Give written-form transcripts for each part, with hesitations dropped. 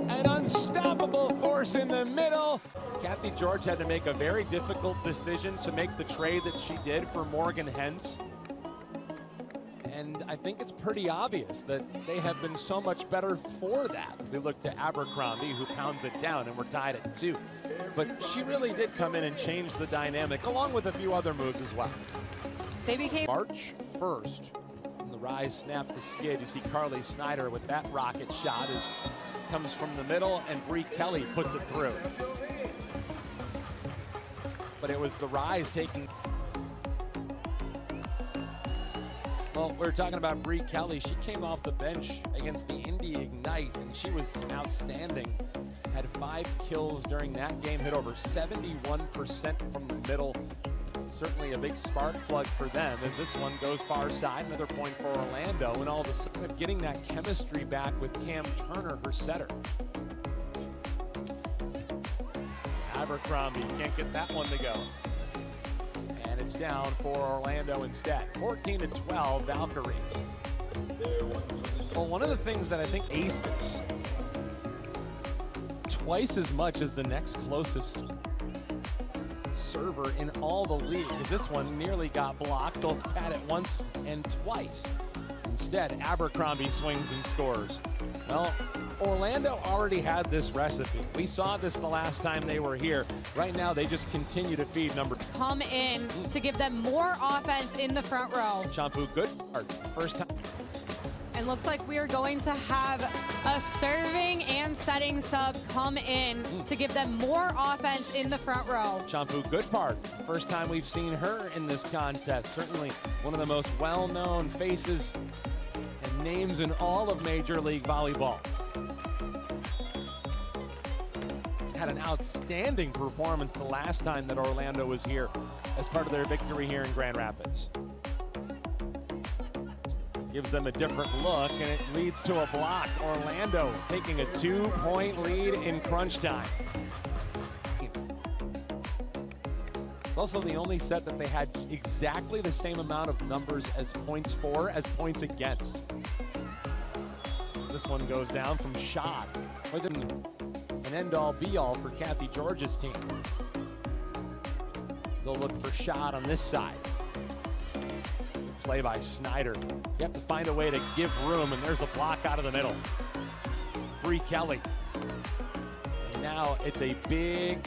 An unstoppable force in the middle. Kathy George had to make a very difficult decision to make the trade that she did for Morgan Hens. And I think it's pretty obvious that they have been so much better for that as they look to Abercrombie, who pounds it down, and we're tied at 2. But she really did come in and change the dynamic, along with a few other moves as well. They became March 1st. And the Rise snap to skid. You see Carly Snyder with that rocket shot as comes from the middle, and Bree Kelly puts it through. But it was the Rise taking. Well, we were talking about Bree Kelly. She came off the bench against the Indy Ignite, and she was outstanding. Had 5 kills during that game, hit over 71% from the middle. Certainly a big spark plug for them as this one goes far side. Another point for Orlando, and all of a sudden getting that chemistry back with Cam Turner, her setter. Abercrombie can't get that one to go. And it's down for Orlando instead. 14-12, Valkyries. Well, one of the things that I think aces twice as much as the next closest server in all the league. This one nearly got blocked. They'll pat it once and twice. Instead, Abercrombie swings and scores. Well, Orlando already had this recipe. We saw this the last time they were here. Right now, they just continue to feed number. come in to give them more offense in the front row. Champu, good part. First time. And looks like we are going to have a serving and setting sub come in to give them more offense in the front row. Champu, good part. First time we've seen her in this contest. Certainly one of the most well-known faces and names in all of Major League Volleyball. Had an outstanding performance the last time that Orlando was here as part of their victory here in Grand Rapids. Gives them a different look, and it leads to a block. Orlando taking a 2-point lead in crunch time. It's also the only set that they had exactly the same amount of numbers as points for as points against. This one goes down from shot. With an end-all be-all for Kathy George's team. They'll look for shot on this side. Play by Snyder. You have to find a way to give room, and there's a block out of the middle. Bree Kelly. And now it's a big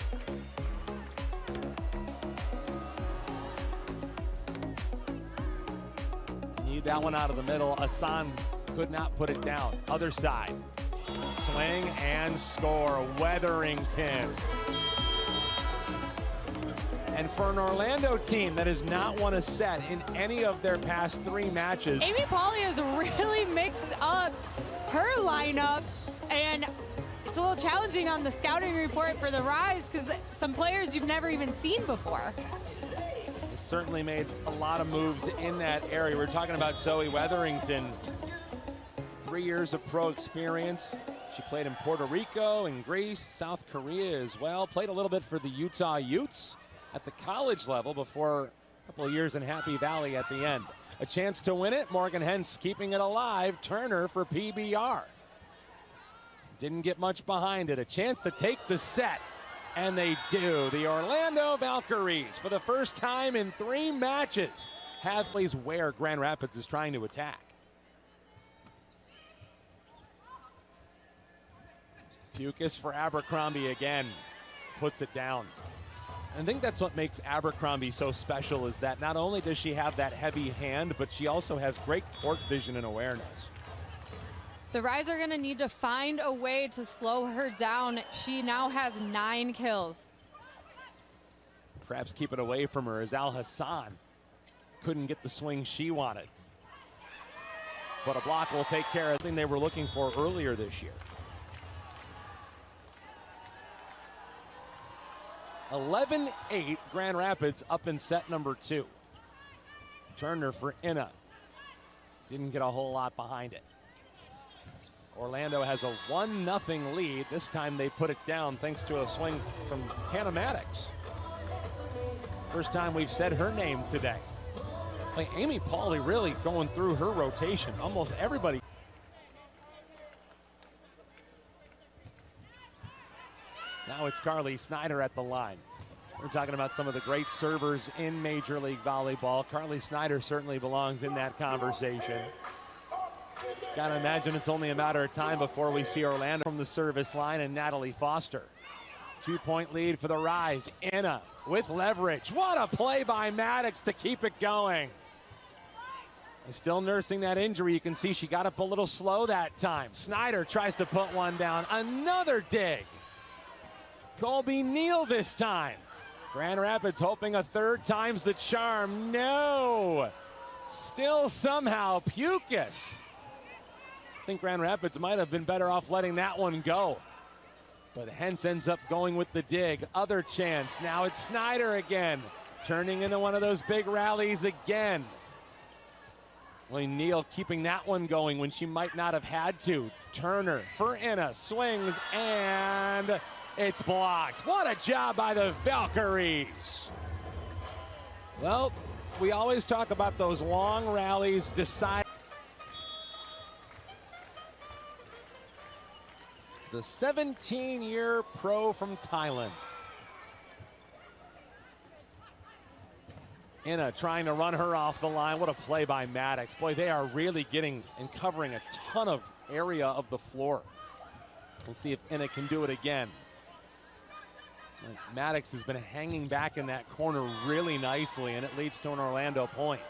need that one out of the middle. Asan could not put it down. Other side. Swing and score. Weatherington. And for an Orlando team that has not won a set in any of their past 3 matches. Amy Pauley has really mixed up her lineup, and it's a little challenging on the scouting report for the Rise because some players you've never even seen before. Certainly made a lot of moves in that area. We're talking about Zoe Weatherington. 3 years of pro experience. She played in Puerto Rico, in Greece, South Korea as well. Played a little bit for the Utah Utes at the college level before a couple of years in Happy Valley at the end. A chance to win it. Morgan Hens keeping it alive. Turner for PBR. Didn't get much behind it. A chance to take the set. And they do. The Orlando Valkyries, for the first time in 3 matches, have plays where Grand Rapids is trying to attack. Dukas for Abercrombie again. Puts it down. I think that's what makes Abercrombie so special, is that not only does she have that heavy hand, but she also has great court vision and awareness. The Rise are going to need to find a way to slow her down. She now has 9 kills. Perhaps keep it away from her as Al Hassan couldn't get the swing she wanted. But a block will take care of the thing they were looking for earlier this year. 11-8, Grand Rapids up in set number 2. Turner for Inna. Didn't get a whole lot behind it. Orlando has a 1-0 lead. This time they put it down thanks to a swing from Hannah Maddox. First time we've said her name today. Like Amy Pauley really going through her rotation. Almost everybody. Now it's Carly Snyder at the line. We're talking about some of the great servers in Major League Volleyball. Carly Snyder certainly belongs in that conversation. Gotta imagine it's only a matter of time before we see Orlando from the service line and Natalie Foster. 2-point lead for the Rise. Anna with leverage. What a play by Maddox to keep it going. Still nursing that injury. You can see she got up a little slow that time. Snyder tries to put one down. Another dig. Colby Neal this time. Grand Rapids hoping a third time's the charm. No. Still somehow Pukas. I think Grand Rapids might have been better off letting that one go. But Hentz ends up going with the dig. Other chance. Now it's Snyder again. Turning into one of those big rallies again. Only Neal keeping that one going when she might not have had to. Turner for Inna. Swings and it's blocked. What a job by the Valkyries. Well, we always talk about those long rallies decide. The 17-year pro from Thailand. Inna trying to run her off the line. What a play by Maddox. Boy, they are really getting and covering a ton of area of the floor. We'll see if Inna can do it again. Maddox has been hanging back in that corner really nicely, and it leads to an Orlando point.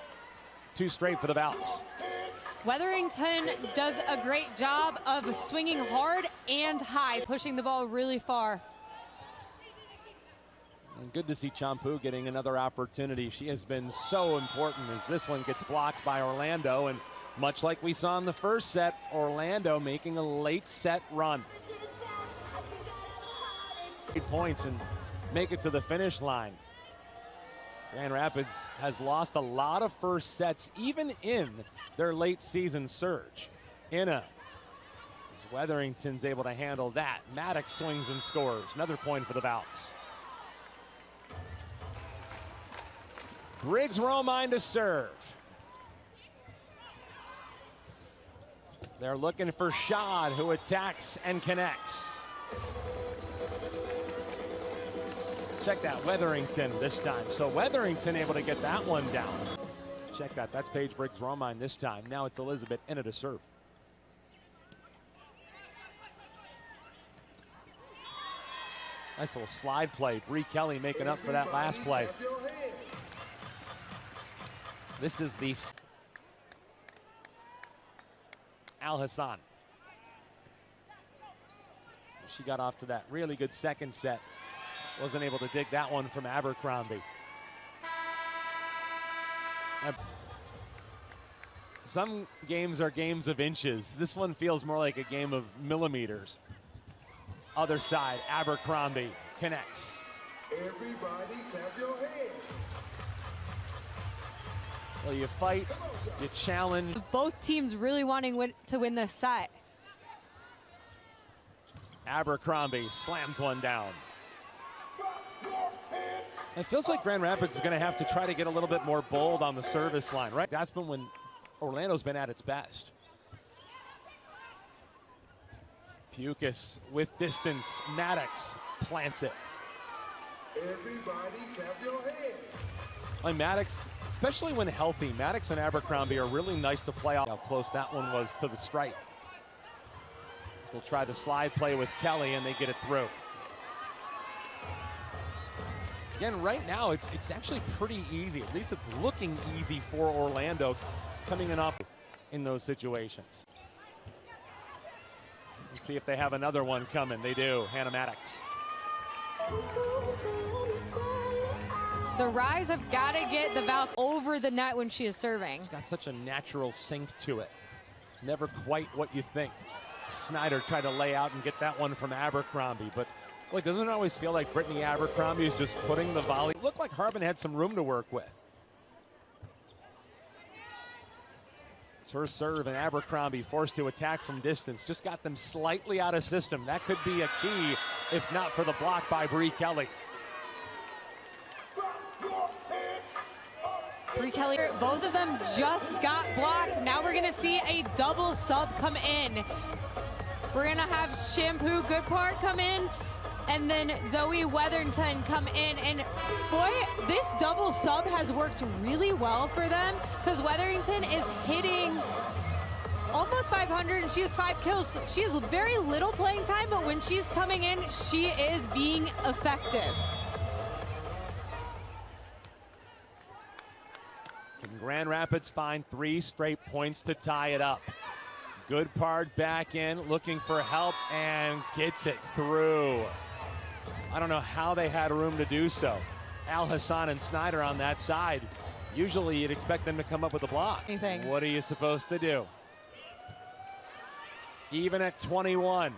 2 straight for the Valks. Weatherington does a great job of swinging hard and high, pushing the ball really far. And good to see Champu getting another opportunity. She has been so important as this one gets blocked by Orlando. And much like we saw in the first set, Orlando making a late set run. 8 points and make it to the finish line. Grand Rapids has lost a lot of first sets, even in their late season surge. Inna, as Weatherington's able to handle that. Maddox swings and scores. Another point for the Valks. Briggs Romine to serve. They're looking for Shad, who attacks and connects. Check that, Weatherington this time. So Weatherington able to get that one down. Check that, that's Paige Briggs Romine this time. Now it's Elizabeth Inna to serve. Nice little slide play. Bree Kelly making up for that last play. This is the Al Hassan. She got off to that really good second set. Wasn't able to dig that one from Abercrombie. Some games are games of inches. This one feels more like a game of millimeters. Other side, Abercrombie connects. Everybody clap your hands. Well, you fight, you challenge. Both teams really wanting to win this set. Abercrombie slams one down. It feels like Grand Rapids is going to have to try to get a little bit more bold on the service line, right? That's been when Orlando's been at its best. Pukas with distance. Maddox plants it. Everybody clap your hands. Like Maddox, especially when healthy, Maddox and Abercrombie are really nice to play off. How close that one was to the stripe. So they'll try the slide play with Kelly and they get it through. Again, right now it's actually pretty easy. At least it's looking easy for Orlando coming in off in those situations. Let's see if they have another one coming. They do. Hannah Maddox. The Rise have got to get the Valk over the net when she is serving. It's got such a natural sink to it. It's never quite what you think. Snyder tried to lay out and get that one from Abercrombie, but boy, doesn't it always feel like Brittany Abercrombie is just putting the volley? It looked like Harbin had some room to work with. It's her serve, and Abercrombie forced to attack from distance. Just got them slightly out of system. That could be a key, if not for the block by Bree Kelly. Bree Kelly, both of them just got blocked. Now we're gonna see a double sub come in. We're gonna have Shampoo Goodpart come in and then Zoe Weatherington come in. And boy, this double sub has worked really well for them because Weatherington is hitting almost 500 and she has 5 kills. She has very little playing time, but when she's coming in, she is being effective. Can Grand Rapids find 3 straight points to tie it up? Goodpard back in, looking for help, and gets it through. I don't know how they had room to do so. Al Hassan and Snyder on that side. Usually you'd expect them to come up with a block. Anything. What are you supposed to do? Even at 21.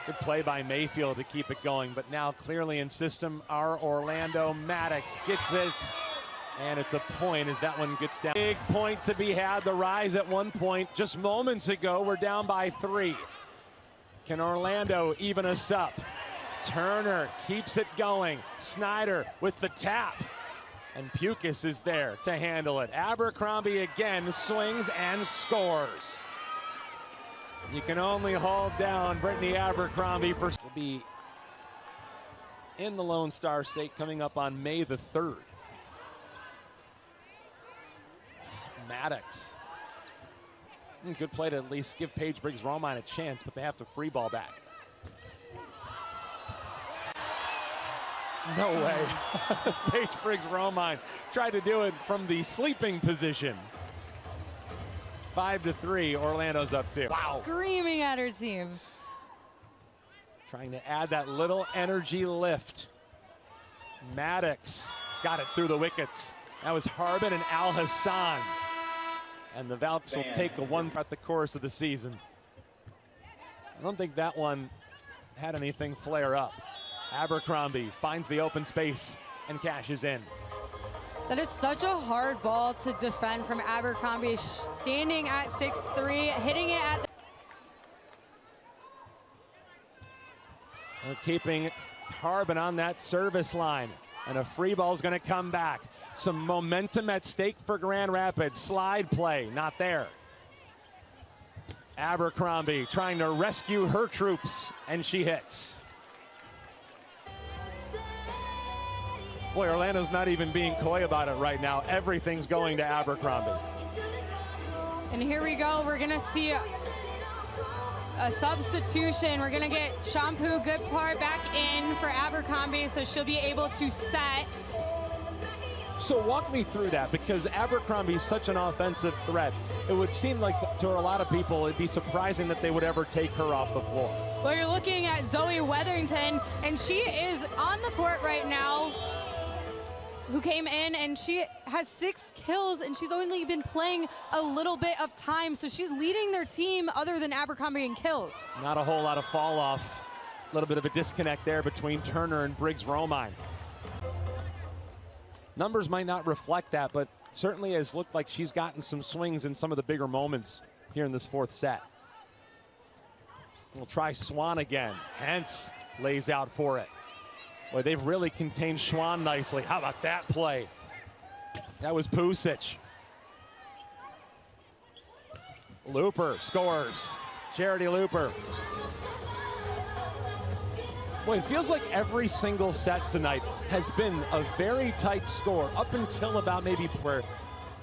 Good play by Mayfield to keep it going, but now clearly in system, our Orlando Maddox gets it. And it's a point as that one gets down. Big point to be had. The Rise at one point just moments ago. We're down by 3. Can Orlando even us up? Turner keeps it going. Snyder with the tap. And Pukas is there to handle it. Abercrombie again swings and scores. You can only hold down Brittany Abercrombie for to be in the Lone Star State coming up on May the 3rd. Maddox. Good play to at least give Paige Briggs-Romine a chance, but they have to free ball back. No way. Paige Briggs-Romine tried to do it from the sleeping position. 5-3, Orlando's up 2. Wow. Screaming at her team. Trying to add that little energy lift. Maddox got it through the wickets. That was Harbin and Al Hassan. And the Valks will take a 1 throughout the course of the season. I don't think that one had anything flare up. Abercrombie finds the open space and cashes in. That is such a hard ball to defend from Abercrombie, standing at 6'3", hitting it at They're keeping Harbin on that service line. And a free ball is going to come back. Some momentum at stake for Grand Rapids. Slide play, not there. Abercrombie trying to rescue her troops, and she hits. Boy, Orlando's not even being coy about it right now. Everything's going to Abercrombie. And here we go. We're going to see a substitution. We're going to get Shampoo Goodpart back in for Abercrombie, so she'll be able to set. So walk me through that, because Abercrombie is such an offensive threat. It would seem like to a lot of people it'd be surprising that they would ever take her off the floor. Well, you're looking at Zoe Weatherington, and she is on the court right now, who came in, and she has 6 kills, and she's only been playing a little bit of time, so she's leading their team other than Abercrombie in kills. Not a whole lot of fall off. A little bit of a disconnect there between Turner and Briggs-Romine. Numbers might not reflect that, but certainly has looked like she's gotten some swings in some of the bigger moments here in this 4th set. We'll try Swan again. Hentz lays out for it. Boy, they've really contained Schwann nicely. How about that play? That was Pusic. Looper scores. Charity Looper. Boy, it feels like every single set tonight has been a very tight score up until about maybe where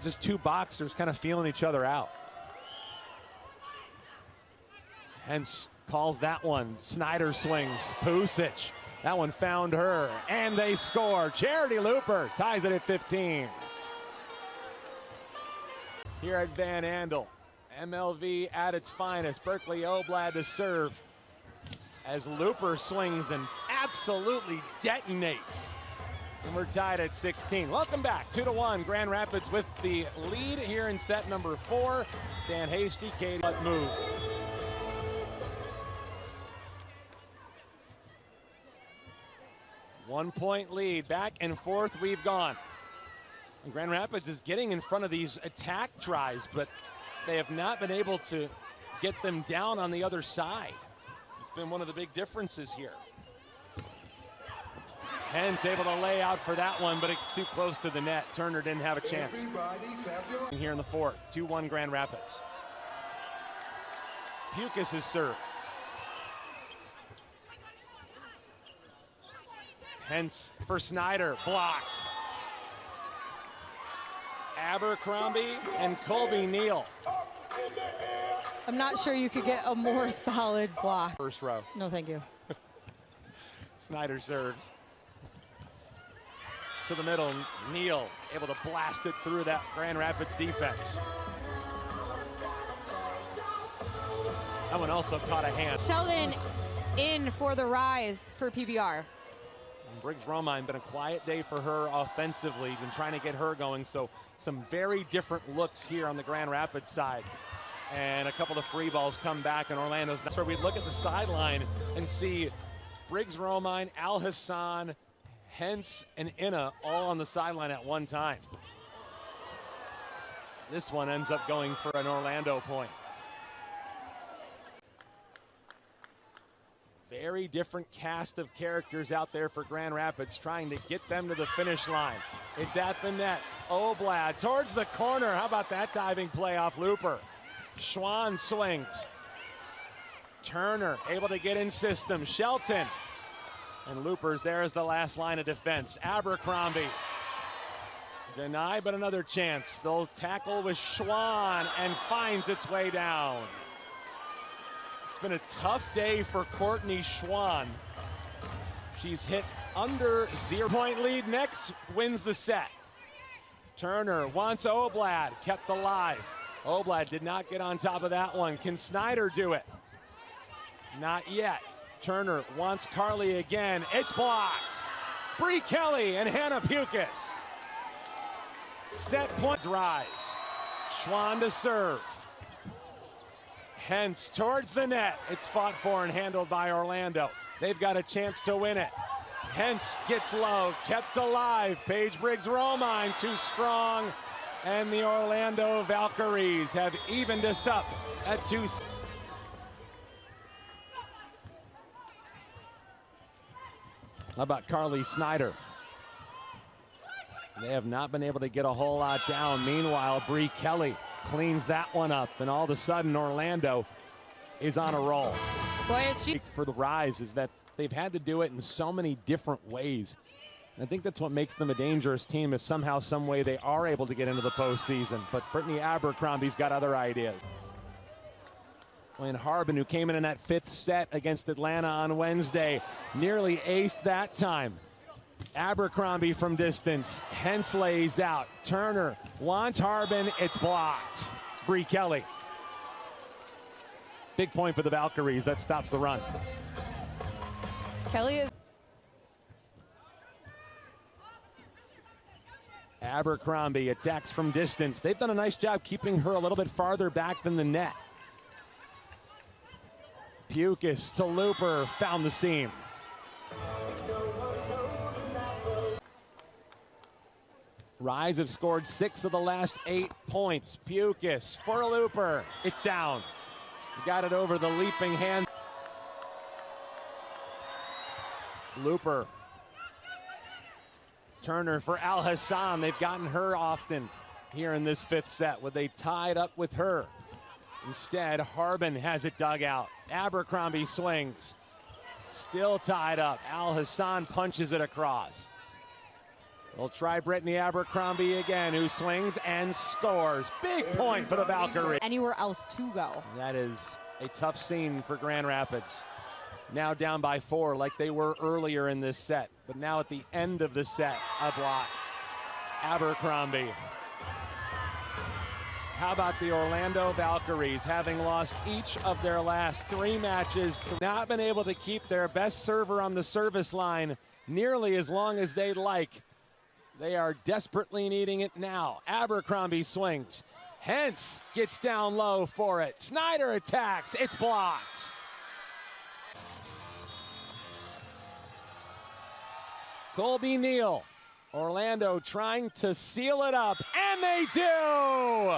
just 2 boxers kind of feeling each other out. Hence calls that one. Snyder swings. Pusic. That one found her, and they score. Charity Looper ties it at 15. Here at Van Andel, MLV at its finest. Berkeley Oblad to serve as Looper swings and absolutely detonates. And we're tied at 16. Welcome back, 2-1. Grand Rapids with the lead here in set number 4. Dan Hasty, Katie, move. One-point lead, back and forth we've gone. And Grand Rapids is getting in front of these attack tries, but they have not been able to get them down on the other side. It's been one of the big differences here. Hentz able to lay out for that one, but it's too close to the net. Turner didn't have a chance. Here in the 4th, 2-1 Grand Rapids. Pukas' serve. Hence for Snyder, blocked. Abercrombie and Colby Neal. I'm not sure you could get a more solid block. First row. No, thank you. Snyder serves. To the middle, Neal able to blast it through that Grand Rapids defense. That one also caught a hand. Sheldon in for the rise for PBR. And Briggs Romine, been a quiet day for her offensively, been trying to get her going, so some very different looks here on the Grand Rapids side. And a couple of free balls come back, and Orlando's. That's where we look at the sideline and see Briggs Romine, Al Hassan, Hence, and Inna all on the sideline at one time. This one ends up going for an Orlando point. Very different cast of characters out there for Grand Rapids, trying to get them to the finish line. It's at the net. Oblad towards the corner. How about that diving play off Looper? Schwann swings. Turner able to get in system. Shelton. And Looper's there as the last line of defense. Abercrombie. Denied, but another chance. They'll tackle with Schwann and finds its way down. It's been a tough day for Courtney Schwann. She's hit under 0-point lead. Next wins the set. Turner wants Oblad, kept alive. Oblad did not get on top of that one. Can Snyder do it? Not yet. Turner wants Carly again. It's blocked. Bree Kelly and Hannah Pukas. Set points rise. Schwann to serve. Hence towards the net. It's fought for and handled by Orlando. They've got a chance to win it. Hence gets low, kept alive. Paige Briggs Romine too strong. And the Orlando Valkyries have evened us up at 2. How about Carly Snyder? They have not been able to get a whole lot down. Meanwhile, Bree Kelly cleans that one up, and all of a sudden Orlando is on a roll. Boy, is she. For the Rise is that they've had to do it in so many different ways. I think that's what makes them a dangerous team, if somehow, some way they are able to get into the postseason. But Brittany Abercrombie's got other ideas. Lynn Harbin, who came in that 5th set against Atlanta on Wednesday, nearly aced that time. Abercrombie from distance. Hence lays out. Turner wants Harbin. It's blocked. Bree Kelly. Big point for the Valkyries. That stops the run. Kelly is. Abercrombie attacks from distance. They've done a nice job keeping her a little bit farther back than the net. Pukas to Looper, found the seam. Rise have scored 6 of the last 8 points. Pukas for Looper. It's down. Got it over the leaping hand. Looper. Turner for Al Hassan. They've gotten her often here in this 5th set. Would they tie it up with her? Instead, Harbin has it dug out. Abercrombie swings. Still tied up. Al Hassan punches it across. They'll try Brittany Abercrombie again, who swings and scores. Big point for the Valkyries. Anywhere else to go. That is a tough scene for Grand Rapids. Now down by 4 like they were earlier in this set. But now at the end of the set, a block. Abercrombie. How about the Orlando Valkyries, having lost each of their last 3 matches, not been able to keep their best server on the service line nearly as long as they'd like. They are desperately needing it now. Abercrombie swings. Hence gets down low for it. Snyder attacks. It's blocked. Colby Neal. Orlando trying to seal it up, and they do!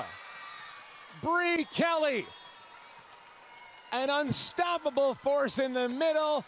Bree Kelly, an unstoppable force in the middle,